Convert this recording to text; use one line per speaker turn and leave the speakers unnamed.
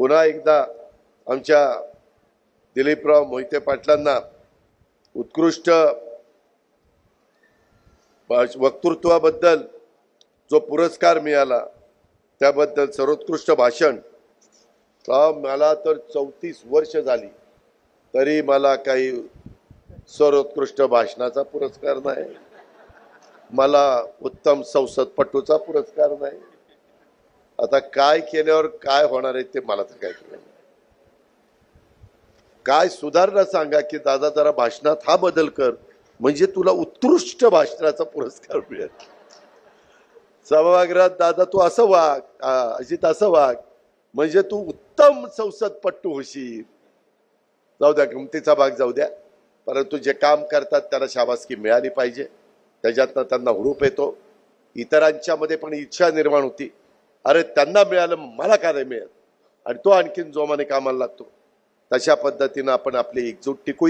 पुन्हा एकदा आमच्या दिलीपराव मोहिते पाटलांना उत्कृष्ट वक्तृत्वाबद्दल जो पुरस्कार मिळाला त्याबद्दल सर्वोत्कृष्ट भाषण। मला तर 34 वर्ष झाली तरी मला काही सर्वोत्कृष्ट भाषणाचा पुरस्कार नाही, मला उत्तम संसदपटूचा पुरस्कार नाही। आता काय केल्यावर काय होणार आहे ते मला तर काय कळलं नाही। काय सुधारणा सांगा की दादा जरा भाषणात हा बदल कर म्हणजे तुला उत्कृष्ट भाषणाचा पुरस्कार मिळेल। सभागृहात दादा तू असं वाग, अजित असं वाग म्हणजे तू उत्तम संसदपटू होशील। जाऊ द्या, गमतीचा भाग जाऊ द्या, परंतु जे काम करतात त्याला शाबासकी मिळाली पाहिजे, त्याच्यातनं त्यांना हुरूप येतो, इतरांच्या मध्ये पण इच्छा निर्माण होती, अरे त्यांना मिळालं मला का नाही मिळत, आणि तो आणखीन जोमाने कामाला लागतो। तशा पद्धतीनं आपण आपली एकजूट टिकू।